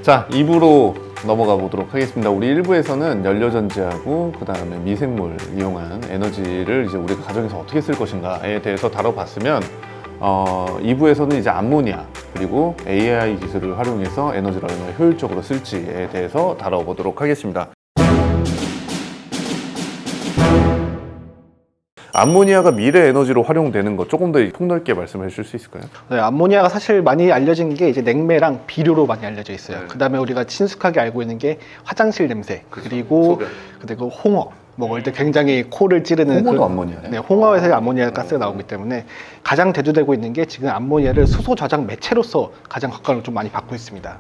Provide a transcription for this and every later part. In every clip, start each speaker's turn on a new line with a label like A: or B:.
A: 자, 2부로 넘어가 보도록 하겠습니다. 우리 1부에서는 연료전지하고 그 다음에 미생물 이용한 에너지를 이제 우리가 가정에서 어떻게 쓸 것인가에 대해서 다뤄봤으면 2부에서는 이제 암모니아 그리고 AI 기술을 활용해서 에너지를 얼마나 효율적으로 쓸지에 대해서 다뤄보도록 하겠습니다. 암모니아가 미래 에너지로 활용되는 것 조금 더 폭넓게 말씀해 주실 수 있을까요?
B: 네, 암모니아가 사실 많이 알려진 게 이제 냉매랑 비료로 많이 알려져 있어요.
A: 네.
B: 그다음에 우리가 친숙하게 알고 있는 게 화장실 냄새, 그리고 홍어 먹을 때 굉장히 코를 찌르는
A: 홍어도 암모니아네?
B: 네, 홍어에서 암모니아 가스가 나오기 때문에 가장 대두되고 있는 게 지금 암모니아를 수소 저장 매체로서 가장 각광을 좀 많이 받고 있습니다.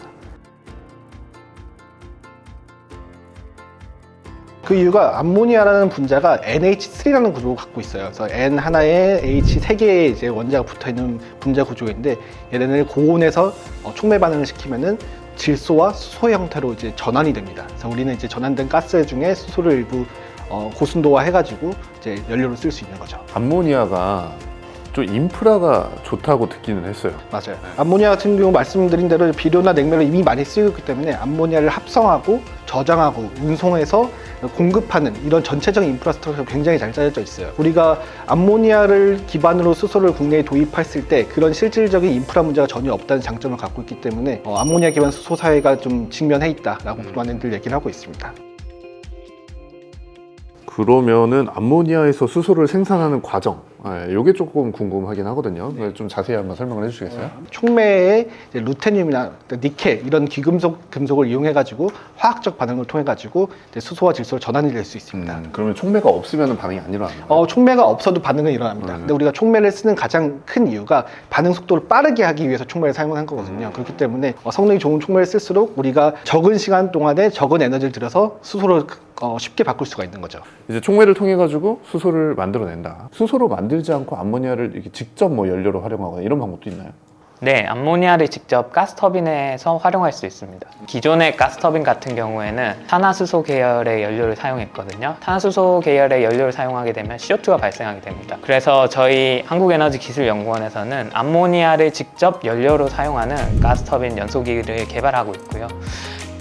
B: 그 이유가 암모니아라는 분자가 NH3라는 구조를 갖고 있어요. 그래서 N 하나에 H 3개의 이제 원자가 붙어 있는 분자 구조인데 얘네를 고온에서 촉매 반응을 시키면은 질소와 수소 형태로 이제 전환이 됩니다. 그래서 우리는 이제 전환된 가스 중에 수소를 일부 고순도화 해가지고 이제 연료로 쓸 수 있는 거죠.
A: 암모니아가 좀 인프라가 좋다고 듣기는 했어요.
B: 맞아요. 암모니아 같은 경우 말씀드린 대로 비료나 냉매로 이미 많이 쓰이고 있기 때문에 암모니아를 합성하고 저장하고 운송해서 공급하는 이런 전체적인 인프라스트럭처가 굉장히 잘 짜여져 있어요. 우리가 암모니아를 기반으로 수소를 국내에 도입했을 때 그런 실질적인 인프라 문제가 전혀 없다는 장점을 갖고 있기 때문에 암모니아 기반 수소 사회가 좀 직면해 있다라고 많이들 얘기를 하고 있습니다.
A: 그러면은 암모니아에서 수소를 생산하는 과정, 이게 조금 궁금하긴 하거든요. 좀 자세히 한번 설명을 해주시겠어요?
B: 촉매에 이제 루테늄이나 니켈 이런 금속을 이용해가지고 화학적 반응을 통해가지고 이제 수소와 질소를 전환해낼 수 있습니다.
A: 그러면 촉매가 없으면 반응이 안 일어나는 거예요?
B: 촉매가 없어도 반응은 일어납니다. 근데 우리가 촉매를 쓰는 가장 큰 이유가 반응 속도를 빠르게 하기 위해서 촉매를 사용한 거거든요. 그렇기 때문에 성능이 좋은 촉매를 쓸수록 우리가 적은 시간 동안에 적은 에너지를 들여서 수소를 쉽게 바꿀 수가 있는 거죠.
A: 이제 촉매를 통해 가지고 수소를 만들어낸다. 수소로 만들지 않고 암모니아를 이렇게 직접 뭐 연료로 활용하거나 이런 방법도 있나요?
C: 네, 암모니아를 직접 가스터빈에서 활용할 수 있습니다. 기존의 가스터빈 같은 경우에는 탄화수소 계열의 연료를 사용했거든요. 탄화수소 계열의 연료를 사용하게 되면 CO2가 발생하게 됩니다. 그래서 저희 한국에너지기술연구원에서는 암모니아를 직접 연료로 사용하는 가스터빈 연소기를 개발하고 있고요.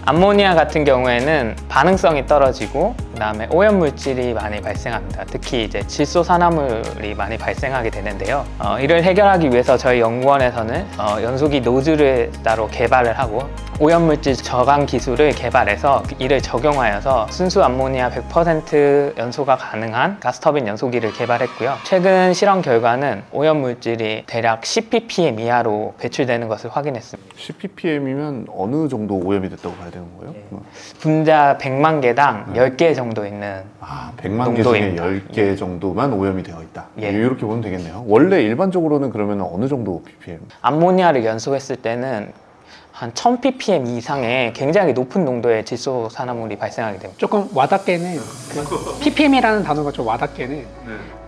C: 암모니아 같은 경우에는 반응성이 떨어지고 그다음에 오염물질이 많이 발생합니다. 특히 이제 질소산화물이 많이 발생하게 되는데요. 이를 해결하기 위해서 저희 연구원에서는 연소기 노즐을 따로 개발을 하고 오염물질 저감 기술을 개발해서 이를 적용하여서 순수 암모니아 100% 연소가 가능한 가스터빈 연소기를 개발했고요. 최근 실험 결과는 오염물질이 대략 10ppm 이하로 배출되는 것을 확인했습니다.
A: 10ppm이면 어느 정도 오염이 됐다고 봐야 되는 거예요?
C: 분자 100만 개당 10개 정도 있는
A: 100만 개 중에
C: 농도입니다.
A: 10개 정도만 오염이 되어 있다.
C: 예.
A: 이렇게 보면 되겠네요. 원래 일반적으로는 그러면 어느 정도 ppm?
C: 암모니아를 연소했을 때는 한 1000ppm 이상의 굉장히 높은 농도의 질소산화물이 발생하게 됩니다.
D: 조금 와닿게는 ppm이라는 단어가 좀 와닿게는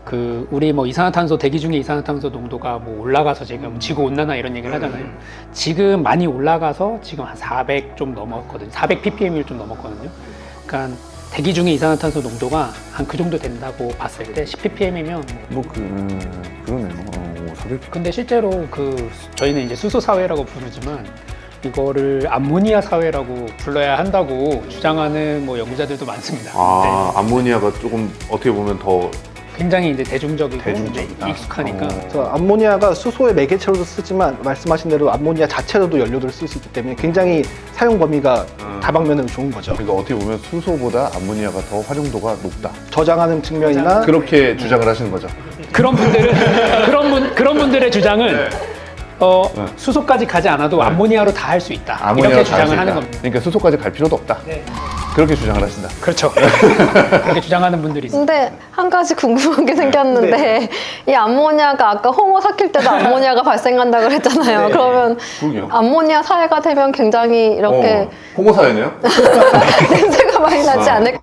D: 그 우리 뭐 이산화탄소 대기 중에 이산화탄소 농도가 뭐 올라가서 지금 지구 온난화 이런 얘기를 하잖아요. 지금 많이 올라가서 지금 한 400 좀 넘었거든요. 400 ppm을 좀 넘었거든요. 그러니까 대기 중에 이산화탄소 농도가 한 그 정도 된다고 봤을 때 10 ppm이면
A: 그러네요. 400.
D: 근데 실제로 저희는 이제 수소 사회라고 부르지만 이거를 암모니아 사회라고 불러야 한다고 주장하는 뭐 연구자들도 많습니다.
A: 암모니아가 조금 어떻게 보면 더
D: 굉장히 이제 대중적이고
A: 대중적이다.
D: 익숙하니까.
B: 그래서 암모니아가 수소의 매개체로도 쓰지만 말씀하신 대로 암모니아 자체로도 연료를 쓸 수 있기 때문에 굉장히 사용 범위가 다방면으로 좋은 거죠.
A: 그러니까 어떻게 보면 수소보다 암모니아가 더 활용도가 높다.
B: 저장하는 측면이나
A: 그렇게 주장을 하시는 거죠.
D: 그런 분들은 그런 분들의 주장은 수소까지 가지 않아도 암모니아로 다 할 수 있다. 이렇게 주장을 하는 겁니다.
A: 그러니까 수소까지 갈 필요도 없다.
D: 네.
A: 그렇게 주장을 하신다.
D: 그렇죠. 그렇게 주장하는 분들이 있어요.
E: 근데 한 가지 궁금한 게 생겼는데 이 암모니아가 아까 호모 삭힐 때도 암모니아가 발생한다 그랬잖아요. 그러면
A: 그러게요.
E: 암모니아 사회가 되면 굉장히 이렇게
A: 호모 사회네요?
E: 냄새가 많이 나지 않을까?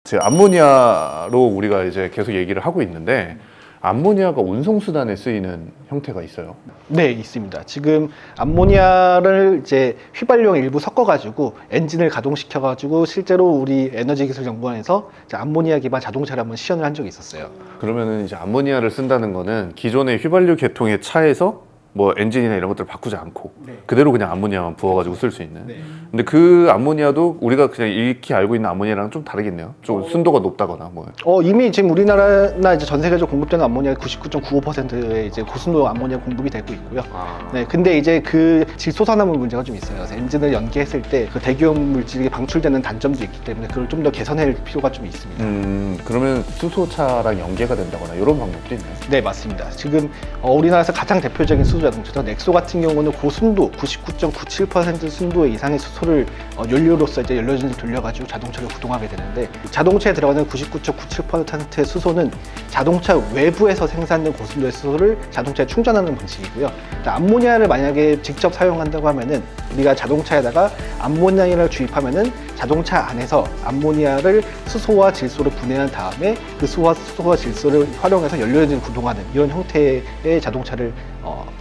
A: 지금 암모니아로 우리가 이제 계속 얘기를 하고 있는데 암모니아가 운송수단에 쓰이는 형태가 있어요.
B: 네, 있습니다. 지금 암모니아를 이제 휘발유랑 일부 섞어가지고 엔진을 가동시켜가지고 실제로 우리 에너지기술연구원에서 이제 암모니아 기반 자동차를 한번 시연을 한 적이 있었어요.
A: 그러면은 이제 암모니아를 쓴다는 거는 기존의 휘발유 계통의 차에서 뭐 엔진이나 이런 것들을 바꾸지 않고
B: 네.
A: 그대로 그냥 암모니아만 부어가지고 쓸 수 있는.
B: 네.
A: 근데 그 암모니아도 우리가 그냥 익히 알고 있는 암모니아랑 좀 다르겠네요. 좀 순도가 높다거나 뭐.
B: 이미 지금 우리나라나 이제 전 세계적으로 공급되는 암모니아 99.95%의 이제 고순도 암모니아 공급이 되고 있고요. 네, 근데 이제 그 질소산화물 문제가 좀 있어요. 그래서 엔진을 연기했을 때 그 대기오염 물질이 방출되는 단점도 있기 때문에 그걸 좀 더 개선할 필요가 좀 있습니다.
A: 그러면 수소차랑 연계가 된다거나 이런 방법도 있나요?
B: 네, 맞습니다. 지금 우리나라에서 가장 대표적인 수소 자동차죠. 넥소 같은 경우는 고순도 99.97% 순도 이상의 수소를 연료로서 이제 연료전지 돌려가지고 자동차를 구동하게 되는데, 자동차에 들어가는 99.97%의 수소는 자동차 외부에서 생산된 고순도의 수소를 자동차에 충전하는 방식이고요. 암모니아를 만약에 직접 사용한다고 하면은 우리가 자동차에다가 암모니아를 주입하면은 자동차 안에서 암모니아를 수소와 질소로 분해한 다음에 그 수소와 질소를 활용해서 연료전지를 구동하는 이런 형태의 자동차를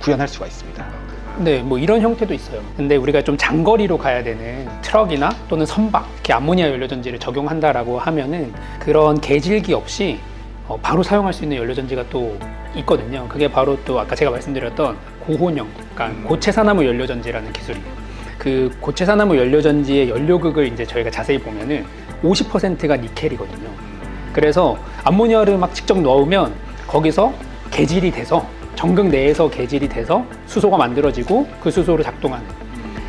B: 구현할 수가 있습니다.
D: 네, 뭐 이런 형태도 있어요. 근데 우리가 좀 장거리로 가야 되는 트럭이나 또는 선박, 이렇게 암모니아 연료전지를 적용한다라고 하면은 그런 계질기 없이 바로 사용할 수 있는 연료전지가 또 있거든요. 그게 바로 또 아까 제가 말씀드렸던 고혼형, 그러니까 고체산화물 연료전지라는 기술이에요. 그 고체산화물 연료전지의 연료극을 이제 저희가 자세히 보면은 50%가 니켈이거든요. 그래서 암모니아를 막 직접 넣으면 거기서 계질이 돼서 전극 내에서 계질이 돼서 수소가 만들어지고 그 수소로 작동하는.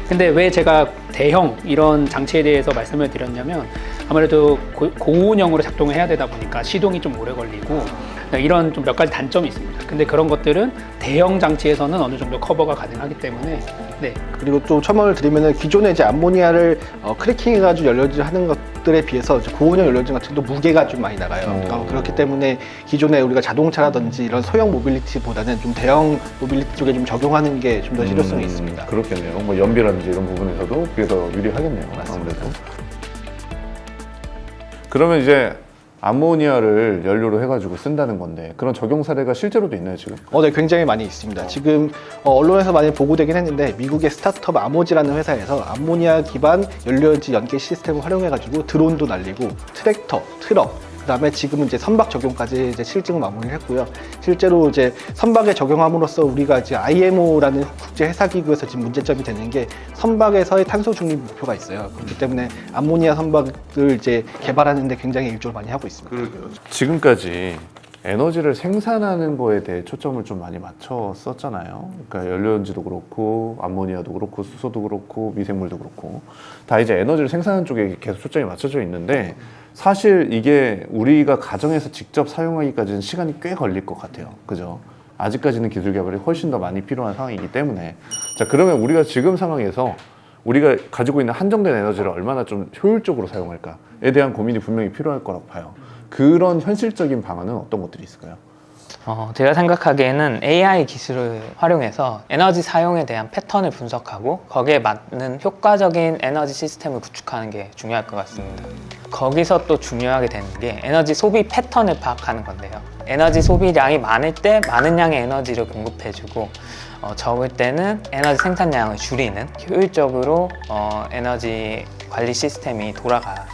D: 근데 왜 제가 대형 이런 장치에 대해서 말씀을 드렸냐면 아무래도 고온형으로 작동을 해야 되다 보니까 시동이 좀 오래 걸리고 이런 좀 몇 가지 단점이 있습니다. 근데 그런 것들은 대형 장치에서는 어느 정도 커버가 가능하기 때문에 네.
B: 그리고 또 첨언을 드리면은 기존에 이제 암모니아를 크래킹해가지고 연료전지 하는 것들에 비해서 이제 고온형 연료전지 같은 경우도 무게가 좀 많이 나가요. 그렇기 때문에 기존에 우리가 자동차라든지 이런 소형 모빌리티보다는 좀 대형 모빌리티 쪽에 좀 적용하는 게 좀 더 실효성이 있습니다.
A: 그렇겠네요. 뭐 연비라든지 이런 부분에서도 그게 더 유리하겠네요. 아무래도. 그러면 이제 암모니아를 연료로 해가지고 쓴다는 건데 그런 적용 사례가 실제로도 있나요 지금?
B: 네, 굉장히 많이 있습니다. 지금 언론에서 많이 보고되긴 했는데 미국의 스타트업 아모지라는 회사에서 암모니아 기반 연료전지 연계 시스템을 활용해가지고 드론도 날리고 트랙터, 트럭, 그다음에 지금은 이제 선박 적용까지 이제 실증을 마무리를 했고요. 실제로 이제 선박에 적용함으로써 우리가 이제 IMO라는 국제 회사 기구에서 지금 문제점이 되는 게 선박에서의 탄소 중립 목표가 있어요. 그렇기 때문에 암모니아 선박을 이제 개발하는데 굉장히 일조를 많이 하고 있습니다.
A: 지금까지 에너지를 생산하는 거에 대해 초점을 좀 많이 맞췄었잖아요. 그러니까 연료전지도 그렇고 암모니아도 그렇고 수소도 그렇고 미생물도 그렇고 다 이제 에너지를 생산하는 쪽에 계속 초점이 맞춰져 있는데 사실 이게 우리가 가정에서 직접 사용하기까지는 시간이 꽤 걸릴 것 같아요. 그죠? 아직까지는 기술 개발이 훨씬 더 많이 필요한 상황이기 때문에 자 그러면 우리가 지금 상황에서 우리가 가지고 있는 한정된 에너지를 얼마나 좀 효율적으로 사용할까에 대한 고민이 분명히 필요할 거라고 봐요. 그런 현실적인 방안은 어떤 것들이 있을까요?
C: 제가 생각하기에는 AI 기술을 활용해서 에너지 사용에 대한 패턴을 분석하고 거기에 맞는 효과적인 에너지 시스템을 구축하는 게 중요할 것 같습니다. 거기서 또 중요하게 되는 게 에너지 소비 패턴을 파악하는 건데요. 에너지 소비량이 많을 때 많은 양의 에너지를 공급해주고 적을 때는 에너지 생산량을 줄이는 효율적으로 에너지 관리 시스템이 돌아가는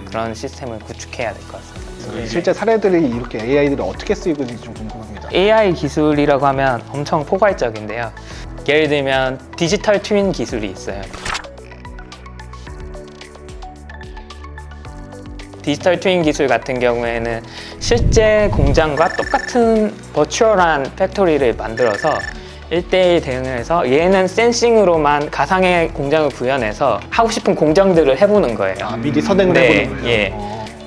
C: 그런 시스템을 구축해야 될 것 같습니다.
B: 실제 사례들이 이렇게 AI들이 어떻게 쓰이고 있는지 좀 궁금합니다.
C: AI 기술이라고 하면 엄청 포괄적인데요. 예를 들면 디지털 트윈 기술이 있어요. 디지털 트윈 기술 같은 경우에는 실제 공장과 똑같은 버추얼한 팩토리를 만들어서 1대1 대응을 해서 얘는 센싱으로만 가상의 공장을 구현해서 하고 싶은 공정들을 해보는 거예요.
B: 미리 선행을
C: 네,
B: 해보는 거예요.
C: 예.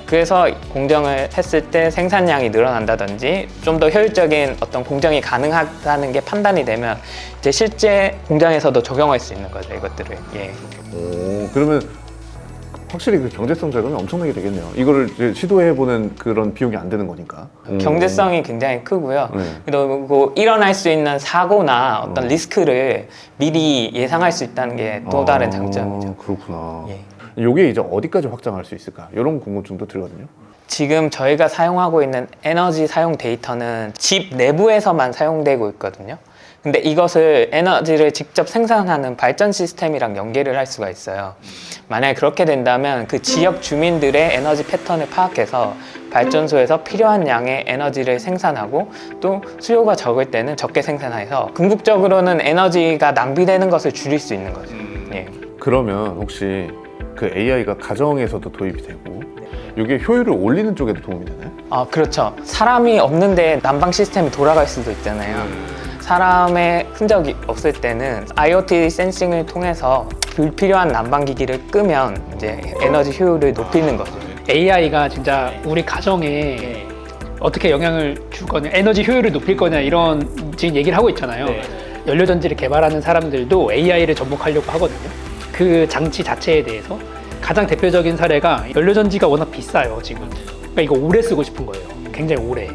C: 그래서 공정을 했을 때 생산량이 늘어난다든지 좀 더 효율적인 어떤 공정이 가능하다는 게 판단이 되면 이제 실제 공장에서도 적용할 수 있는 거죠, 이것들을. 예.
A: 그러면 확실히 그 경제성 자금이 엄청나게 되겠네요. 이거를 이제 시도해보는 그런 비용이 안 드는 거니까.
C: 경제성이 굉장히 크고요.
A: 네.
C: 그리고 일어날 수 있는 사고나 어떤 리스크를 미리 예상할 수 있다는 게 또 다른 장점이죠.
A: 그렇구나.
C: 예.
A: 이게 이제 어디까지 확장할 수 있을까? 이런 궁금증도 들거든요.
C: 지금 저희가 사용하고 있는 에너지 사용 데이터는 집 내부에서만 사용되고 있거든요. 근데 이것을 에너지를 직접 생산하는 발전 시스템이랑 연계를 할 수가 있어요. 만약에 그렇게 된다면 그 지역 주민들의 에너지 패턴을 파악해서 발전소에서 필요한 양의 에너지를 생산하고 또 수요가 적을 때는 적게 생산해서 궁극적으로는 에너지가 낭비되는 것을 줄일 수 있는 거죠. 예.
A: 그러면 혹시 그 AI가 가정에서도 도입이 되고 이게 효율을 올리는 쪽에도 도움이 되나요?
C: 그렇죠. 사람이 없는데 난방 시스템이 돌아갈 수도 있잖아요. 사람의 흔적이 없을 때는 IoT 센싱을 통해서 불필요한 난방기기를 끄면 이제 에너지 효율을 높이는 거죠.
D: AI가 진짜 우리 가정에 어떻게 영향을 줄 거냐, 에너지 효율을 높일 거냐 이런 지금 얘기를 하고 있잖아요. 연료전지를 개발하는 사람들도 AI를 접목하려고 하거든요. 그 장치 자체에 대해서 가장 대표적인 사례가 연료전지가 워낙 비싸요 지금. 그러니까 이거 오래 쓰고 싶은 거예요. 굉장히 오래.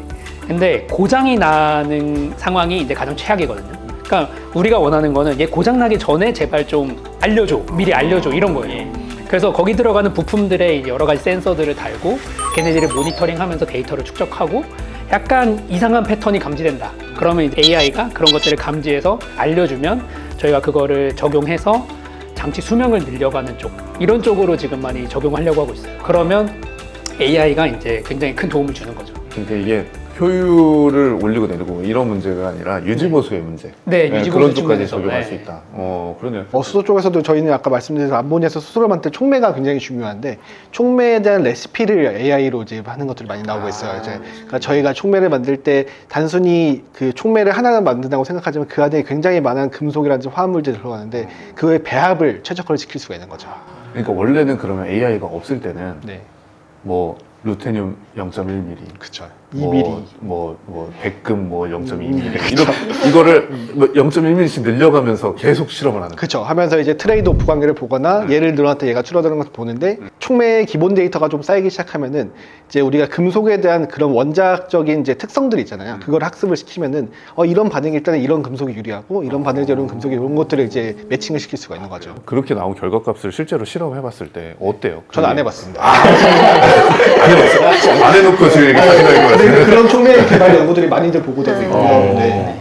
D: 근데 고장이 나는 상황이 이제 가장 최악이거든요. 그러니까 우리가 원하는 거는 얘 고장 나기 전에 제발 좀 알려줘, 미리 알려줘 이런 거예요. 그래서 거기 들어가는 부품들에 여러 가지 센서들을 달고 걔네들을 모니터링하면서 데이터를 축적하고 약간 이상한 패턴이 감지된다. 그러면 이제 AI가 그런 것들을 감지해서 알려주면 저희가 그거를 적용해서 장치 수명을 늘려가는 쪽, 이런 쪽으로 지금 많이 적용하려고 하고 있어요. 그러면 AI가 이제 굉장히 큰 도움을 주는 거죠.
A: 그러니까 이게 효율을 올리고 내리고 이런 문제가 아니라 유지보수의 문제.
D: 네, 유지보수
A: 그런 쪽까지
D: 측면에서,
A: 적용할
D: 네.
A: 수 있다. 그러네요.
B: 수소 쪽에서도 저희는 아까 말씀드린 암모니아에서 수소를 만들 때 촉매가 굉장히 중요한데 촉매에 대한 레시피를 AI로 이제 하는 것들이 많이 나오고 있어요. 이제 그러니까 저희가 촉매를 만들 때 단순히 그 촉매를 하나만 만든다고 생각하지만 그 안에 굉장히 많은 금속이라든지 화합물들이 들어가는데 그의 배합을 최적화를 지킬 수가 있는 거죠.
A: 그러니까 원래는 그러면 AI가 없을 때는
B: 네,
A: 뭐 루테늄 0.1mm,
B: 그렇죠.
A: 뭐,
B: 2mm.
A: 백금 0.2mm 이거를 0.1mm씩 늘려가면서 계속 실험을 하는 거예요.
B: 그렇죠. 하면서 이제 트레이드 오프 관계를 보거나 얘를 늘어날 때 얘가 줄어드는 것을 보는데 촉매의 기본 데이터가 좀 쌓이기 시작하면은 이제 우리가 금속에 대한 그런 원자적인 이제 특성들이 있잖아요. 그걸 학습을 시키면은 이런 반응일 때는 이런 금속이 유리하고 이런 반응일 때 이런 금속이 이런 것들을 이제 매칭을 시킬 수가 있는 거죠.
A: 그렇게 나온 결과값을 실제로 실험해봤을 때 어때요?
B: 저는 안 해봤습니다.
A: 안 해놓고 지금 이렇게 사진을 것 같아요.
B: 네, 그런 촉매 개발 연구들이 많이들 보고되고 있고요. 네.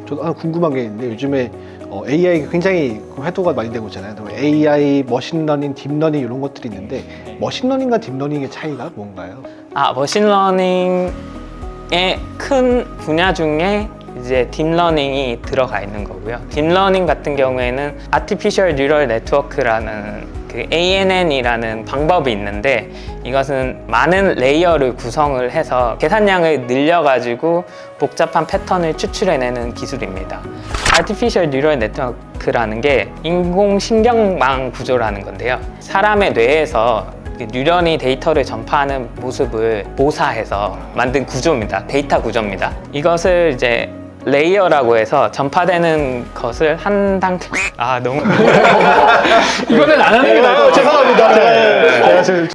B: 저도 궁금한 게 있는데 요즘에 AI가 굉장히 활동가 많이 되고 있잖아요. AI, 머신러닝, 딥러닝 이런 것들이 있는데 머신러닝과 딥러닝의 차이가 뭔가요?
C: 머신러닝의 큰 분야 중에 이제 딥러닝이 들어가 있는 거고요. 딥러닝 같은 경우에는 Artificial Neural Network라는 그 ANN이라는 방법이 있는데 이것은 많은 레이어를 구성을 해서 계산량을 늘려가지고 복잡한 패턴을 추출해내는 기술입니다. Artificial Neural Network라는 게 인공신경망 구조라는 건데요. 사람의 뇌에서 뉴런이 데이터를 전파하는 모습을 모사해서 만든 구조입니다. 데이터 구조입니다. 이것을 이제 레이어라고 해서 전파되는 것을 한 단계 너무
D: 이거는 안 하는 게 나을 것 같아요.
B: 죄송합니다. 제가 지금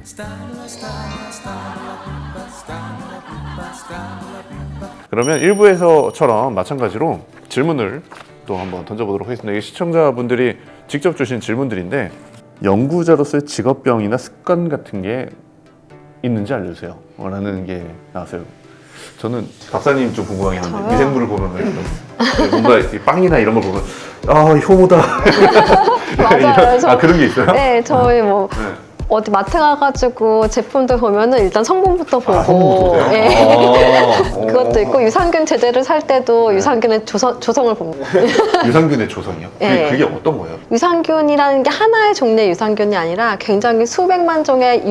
A: 그러면 1부에서처럼 마찬가지로 질문을 또 한번 던져보도록 하겠습니다. 이게 시청자분들이 직접 주신 질문들인데 연구자로서의 직업병이나 습관 같은 게 있는지 알려주세요 라는 게 나왔어요. 저는 박사님 좀 궁금하긴 한데
E: 저요?
A: 미생물을 보면 뭔가 이 빵이나 이런 걸 보면 효모다
E: 맞아요.
A: 이런, 그런 게 있어요?
E: 네, 저희 뭐
A: 네.
E: 어디 마트 가가지고 제품들 보면은 일단 성분부터 보고,
A: 성분부터 보세요?
E: 예. 그것도 있고 유산균 제제를 살 때도 유산균의 조성을 봅니다.
A: 유산균의 조성이요?
E: 네.
A: 그게 어떤 거예요?
E: 유산균이라는 게 하나의 종류의 유산균이 아니라 굉장히 수백만 종의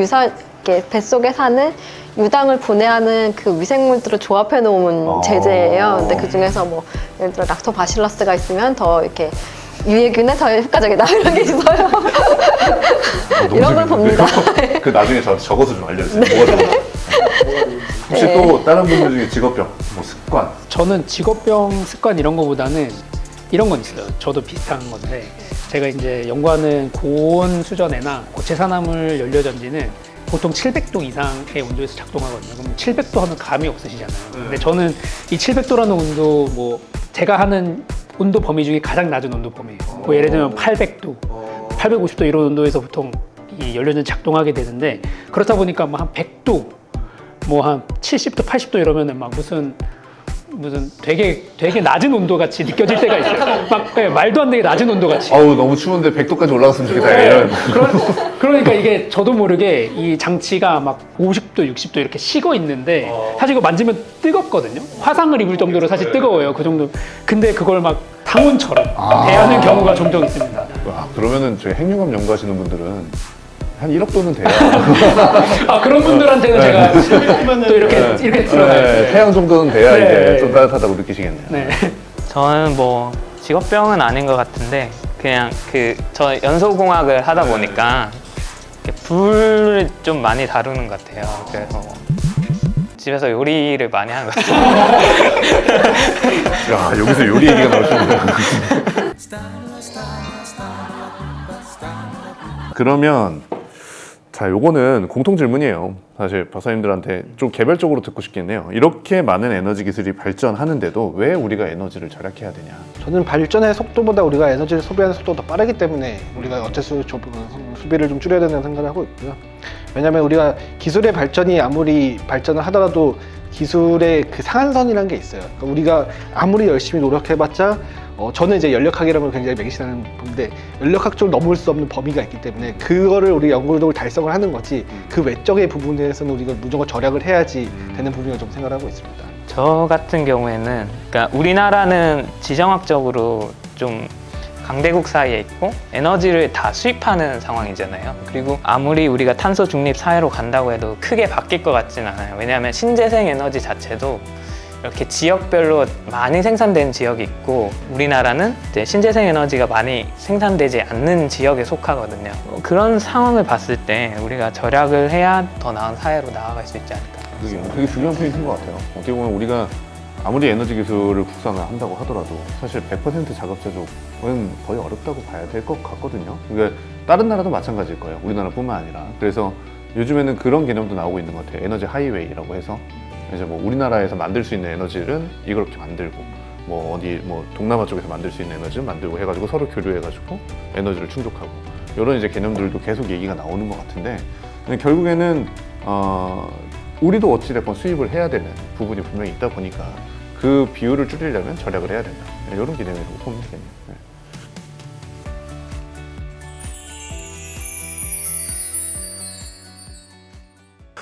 E: 뱃속에 사는 유당을 분해하는 그 미생물들을 조합해 놓은 제제예요. 근데 그 중에서 뭐 예를 들어 락토바실러스가 있으면 더 이렇게 유해균에 더 효과적이다 이런 게 있어요. 이런 걸 봅니다.
A: 그 나중에 저한테 적어서 좀 알려주세요. 뭐가 적어요? 혹시
E: 네.
A: 또 다른 분들 중에 직업병, 뭐 습관
D: 저는 직업병 습관 이런 거보다는 이런 건 있어요. 저도 비슷한 건데 제가 이제 연구하는 고온 수전에나 고체 산화물 연료전지는 보통 700도 이상의 온도에서 작동하거든요. 그럼 700도 하면 감이 없으시잖아요. 근데 저는 이 700도라는 온도 뭐 제가 하는 온도 범위 중에 가장 낮은 온도 범위예요. 뭐 예를 들면 800도, 850도 이런 온도에서 보통 이 연료전지 작동하게 되는데 그렇다 보니까 뭐 한 100도 뭐 한 70도, 80도 이러면은 막 무슨 되게 낮은 온도 같이 느껴질 때가 있어요. 막 네, 말도 안 되게 낮은 온도 같이.
A: 어우 너무 추운데 100도까지 올라갔으면 좋겠다.
D: 네.
A: 이런.
D: 그러니까 이게 저도 모르게 이 장치가 막 50도, 60도 이렇게 식어 있는데 사실 이거 만지면 뜨겁거든요. 화상을 입을 정도로 사실 뜨거워요. 그 정도. 근데 그걸 막 당온처럼 대하는 경우가 종종 있습니다.
A: 와, 그러면은 저희 핵융합 연구하시는 분들은 한 1억 돈은 돼요.
D: 아, 그런 분들한테는 제가 또 이렇게 들어가요.
A: 네, 태양 정도는 돼야
D: 네.
A: 이제 좀 따뜻하다고 느끼시겠네요.
D: 네.
C: 저는 뭐 직업병은 아닌 것 같은데 그냥 저 연소공학을 하다 보니까 불을 좀 많이 다루는 것 같아요. 그래서 집에서 요리를 많이 하는 것 같아요.
A: 야, 여기서 요리 얘기가 나올 줄은. 그러면 자, 요거는 공통 질문이에요. 사실 박사님들한테 좀 개별적으로 듣고 싶겠네요. 이렇게 많은 에너지 기술이 발전하는데도 왜 우리가 에너지를 절약해야 되냐?
B: 저는 발전의 속도보다 우리가 에너지를 소비하는 속도가 더 빠르기 때문에 우리가 어쩔 수 없이 소비를 좀 줄여야 된다는 생각을 하고 있고요. 왜냐하면 우리가 기술의 발전이 아무리 발전을 하더라도 기술의 그 상한선이라는 게 있어요. 그러니까 우리가 아무리 열심히 노력해봤자 저는 이제 연력학이라는 걸 굉장히 맹신하는 분인데 연력학적으로 넘을 수 없는 범위가 있기 때문에 그거를 우리 연구력을 달성을 하는 거지 그 외적의 부분에서는 우리가 무조건 절약을 해야지 되는 부분이라고 좀 생각을 하고 있습니다.
C: 저 같은 경우에는 그러니까 우리나라는 지정학적으로 좀 강대국 사이에 있고 에너지를 다 수입하는 상황이잖아요. 그리고 아무리 우리가 탄소 중립 사회로 간다고 해도 크게 바뀔 것 같진 않아요. 왜냐하면 신재생 에너지 자체도 이렇게 지역별로 많이 생산되는 지역이 있고 우리나라는 이제 신재생 에너지가 많이 생산되지 않는 지역에 속하거든요. 그런 상황을 봤을 때 우리가 절약을 해야 더 나은 사회로 나아갈 수 있지 않을까.
A: 되게 중요한 포인트인 것 같아요. 어떻게 보면 우리가 아무리 에너지 기술을 국산을 한다고 하더라도 사실 100% 자급자족은 거의 어렵다고 봐야 될 것 같거든요. 그러니까 다른 나라도 마찬가지일 거예요. 우리나라뿐만 아니라. 그래서 요즘에는 그런 개념도 나오고 있는 것 같아요. 에너지 하이웨이라고 해서 이제 뭐 우리나라에서 만들 수 있는 에너지는 이렇게 만들고 뭐 어디 뭐 동남아 쪽에서 만들 수 있는 에너지를 만들고 해가지고 서로 교류해가지고 에너지를 충족하고 이런 이제 개념들도 계속 얘기가 나오는 것 같은데 결국에는 우리도 어찌됐건 수입을 해야 되는 부분이 분명히 있다 보니까 그 비율을 줄이려면 절약을 해야 된다. 이런 개념이라고 보면 되겠네요. 네.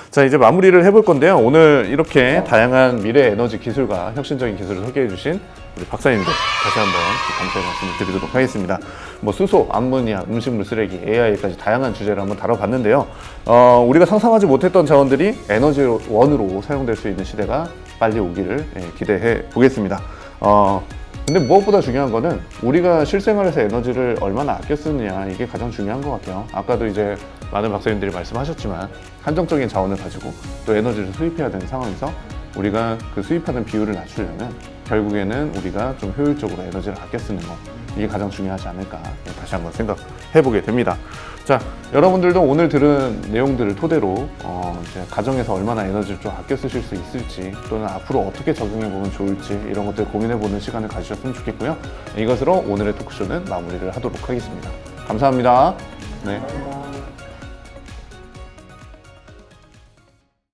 A: 자, 이제 마무리를 해볼 건데요. 오늘 이렇게 다양한 미래 에너지 기술과 혁신적인 기술을 소개해 주신 우리 박사님들 다시 한번 감사의 말씀을 드리도록 하겠습니다. 뭐 수소, 암모니아, 음식물 쓰레기, AI까지 다양한 주제를 한번 다뤄봤는데요. 우리가 상상하지 못했던 자원들이 에너지원으로 사용될 수 있는 시대가 빨리 오기를 기대해 보겠습니다. 근데 무엇보다 중요한 거는 우리가 실생활에서 에너지를 얼마나 아껴 쓰느냐, 이게 가장 중요한 것 같아요. 아까도 이제 많은 박사님들이 말씀하셨지만 한정적인 자원을 가지고 또 에너지를 수입해야 되는 상황에서 우리가 그 수입하는 비율을 낮추려면 결국에는 우리가 좀 효율적으로 에너지를 아껴 쓰는 거, 이게 가장 중요하지 않을까 다시 한번 생각해 보게 됩니다. 자, 여러분들도 오늘 들은 내용들을 토대로 이제 가정에서 얼마나 에너지를 좀 아껴 쓰실 수 있을지, 또는 앞으로 어떻게 적용해 보면 좋을지 이런 것들 고민해 보는 시간을 가지셨으면 좋겠고요. 이것으로 오늘의 토크쇼는 마무리를 하도록 하겠습니다. 감사합니다. 네.